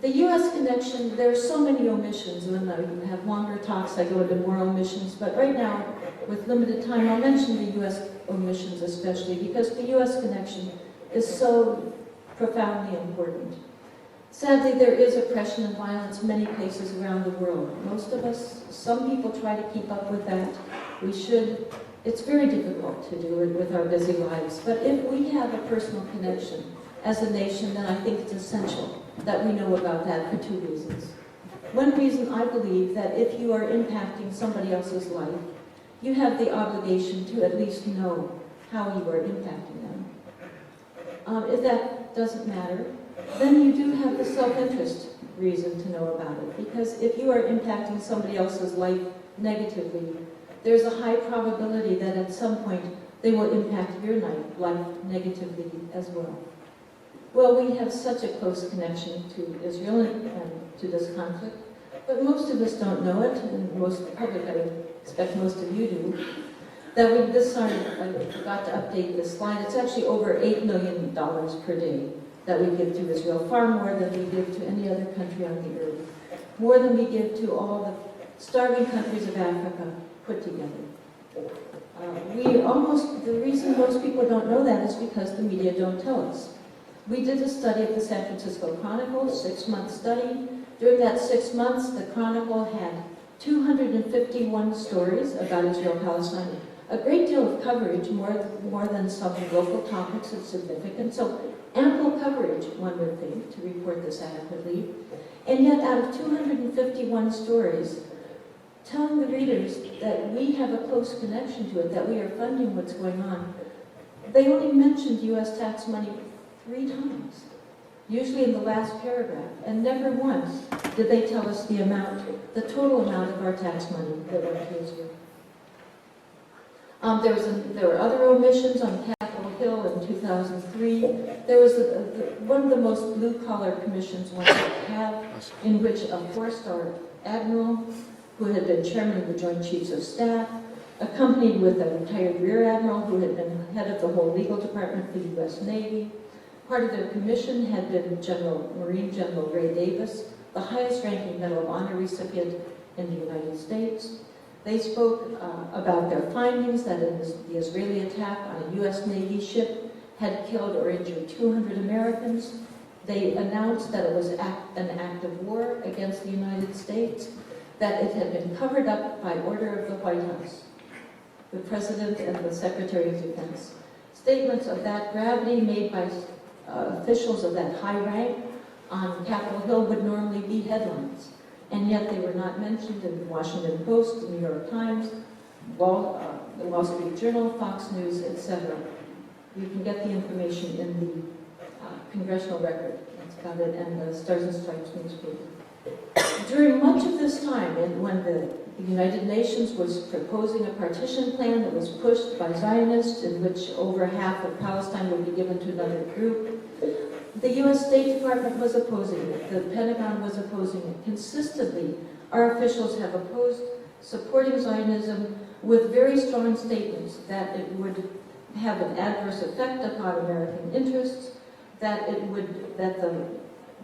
The U.S. connection, there are so many omissions. When I have longer talks, I go into more omissions. But right now, with limited time, I'll mention the U.S. omissions especially, because the U.S. connection is so profoundly important. Sadly, there is oppression and violence in many places around the world. Most of us, some people try to keep up with that. We should. It's very difficult to do it with our busy lives. But if we have a personal connection as a nation, then I think it's essential that we know about that for two reasons. One reason, I believe that if you are impacting somebody else's life, you have the obligation to at least know how you are impacting them. If that doesn't matter, then you do have the self-interest reason to know about it. Because if you are impacting somebody else's life negatively, there's a high probability that at some point they will impact your life negatively as well. Well, we have such a close connection to Israel and to this conflict, but most of us don't know it, and most of the public, I expect most of you do, that we decided, I forgot to update this slide, it's actually over $8 million per day that we give to Israel, far more than we give to any other country on the earth, more than we give to all the starving countries of Africa put together. The reason most people don't know that is because the media don't tell us. We did a study of the San Francisco Chronicle, 6-month study. During that 6 months, the Chronicle had 251 stories about Israel-Palestine, a great deal of coverage, more than some local topics of significance. So ample coverage, one would think, to report this adequately. And yet, out of 251 stories, telling the readers that we have a close connection to it, that we are funding what's going on, they only mentioned U.S. tax money 3 times, usually in the last paragraph, and never once did they tell us the total amount of our tax money that went to Israel. There were other omissions on Capitol Hill in 2003. There was one of the most blue-collar commissions one could have, in which a 4-star admiral who had been chairman of the Joint Chiefs of Staff, accompanied with a retired rear admiral who had been head of the whole legal department for the U.S. Navy. Part of their commission had been Marine General Ray Davis, the highest-ranking Medal of Honor recipient in the United States. They spoke about their findings that the Israeli attack on a U.S. Navy ship had killed or injured 200 Americans. They announced that it was an act of war against the United States, that it had been covered up by order of the White House, the President and the Secretary of Defense. Statements of that gravity made by officials of that high rank on Capitol Hill would normally be headlines, and yet they were not mentioned in the Washington Post, the New York Times, the Wall Street Journal, Fox News, etc. You can get the information in the Congressional Record. That's got it, and the Stars and Stripes newspaper. During much of this time, and when the United Nations was proposing a partition plan that was pushed by Zionists, in which over half of Palestine would be given to another group, the U.S. State Department was opposing it. The Pentagon was opposing it. Consistently, our officials have opposed supporting Zionism with very strong statements that it would have an adverse effect upon American interests, that the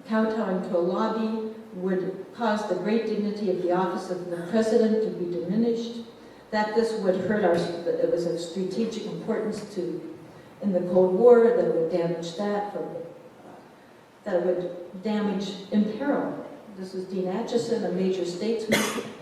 kowtowing to a lobby would cause the great dignity of the office of the president to be diminished, that this would hurt it was of strategic importance in the Cold War, that it would damage that it would damage, imperil. This was Dean Acheson, a major statesman,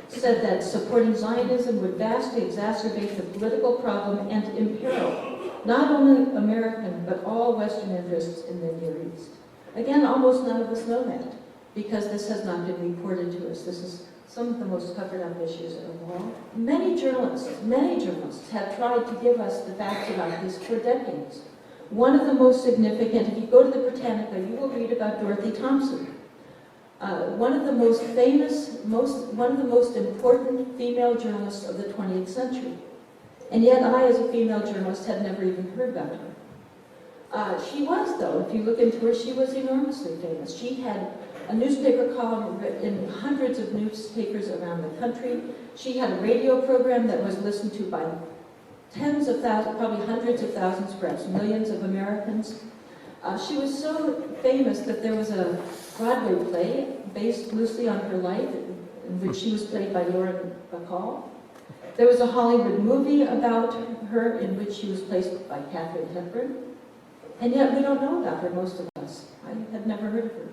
said that supporting Zionism would vastly exacerbate the political problem and imperil not only American, but all Western interests in the Near East. Again, almost none of us know that, because this has not been reported to us. This is some of the most covered up issues of all. Many journalists have tried to give us the facts about this for decades. One of the most significant, if you go to the Britannica, you will read about Dorothy Thompson. One of the most famous, one of the most important female journalists of the 20th century. And yet I, as a female journalist, had never even heard about her. She was, though, if you look into her, she was enormously famous. She had a newspaper column in hundreds of newspapers around the country. She had a radio program that was listened to by tens of thousands, probably hundreds of thousands, perhaps millions of Americans. She was so famous that there was a Broadway play based loosely on her life, in which she was played by Lauren Bacall. There was a Hollywood movie about her in which she was played by Katharine Hepburn. And yet we don't know about her, most of us. I had never heard of her.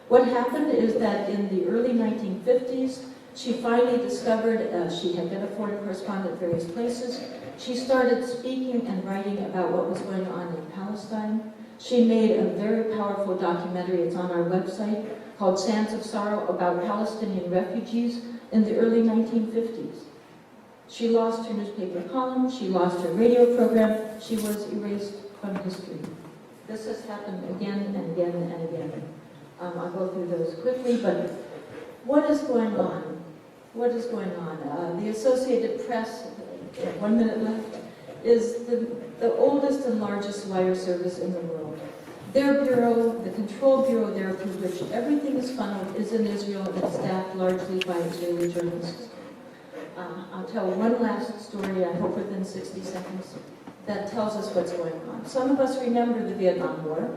What happened is that in the early 1950s, she finally discovered she had been a foreign correspondent at various places. She started speaking and writing about what was going on in Palestine. She made a very powerful documentary, it's on our website, called Sands of Sorrow, about Palestinian refugees in the early 1950s. She lost her newspaper column, she lost her radio program, she was erased from history. This has happened again and again and again. I'll go through those quickly, but what is going on? What is going on? The Associated Press, 1 minute left, is the oldest and largest wire service in the world. Their bureau, the control bureau there through which everything is funneled, is in Israel and it's staffed largely by Israeli journalists. I'll tell one last story, I hope within 60 seconds, that tells us what's going on. Some of us remember the Vietnam War,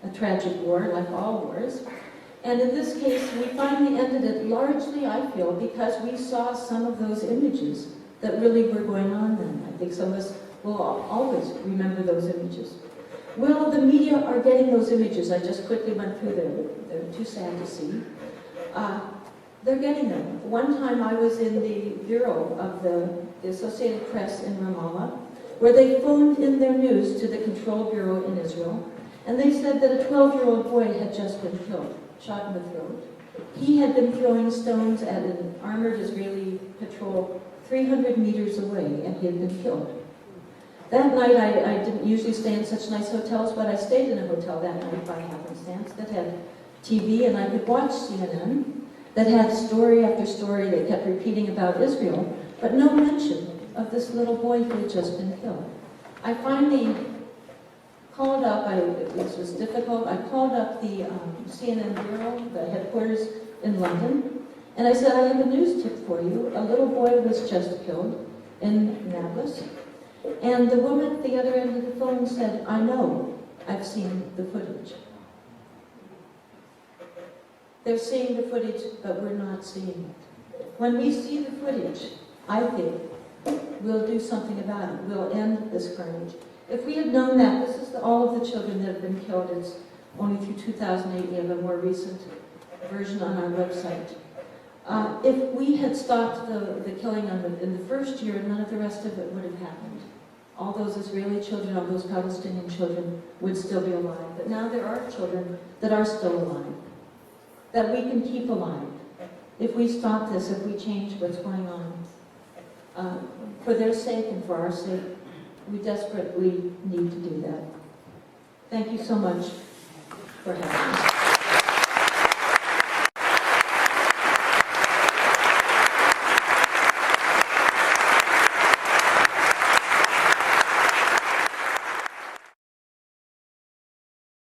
a tragic war like all wars. And in this case, we finally ended it largely, I feel, because we saw some of those images that really were going on then. I think some of us will always remember those images. Well, the media are getting those images. I just quickly went through them. They're too sad to see. They're getting them. One time I was in the bureau of the Associated Press in Ramallah, where they phoned in their news to the control bureau in Israel, and they said that a 12-year-old boy had just been killed, shot in the throat. He had been throwing stones at an armored Israeli patrol 300 meters away, and he had been killed. That night, I didn't usually stay in such nice hotels, but I stayed in a hotel that night by happenstance that had TV, and I could watch CNN that had story after story that kept repeating about Israel, but no mention of this little boy who had just been killed. I finally called up, this was difficult, I called up the CNN bureau, the headquarters in London, and I said, I have a news tip for you. A little boy was just killed in Nablus. And the woman at the other end of the phone said, I know, I've seen the footage. They're seeing the footage, but we're not seeing it. When we see the footage, I think, we'll do something about it. We'll end this carnage. If we had known that, this is all of the children that have been killed. It's only through 2008, we have a more recent version on our website. If we had stopped the killing in the first year, none of the rest of it would have happened. All those Israeli children, all those Palestinian children would still be alive. But now there are children that are still alive, that we can keep alive. If we stop this, if we change what's going on, for their sake and for our sake, we desperately need to do that. Thank you so much for having us.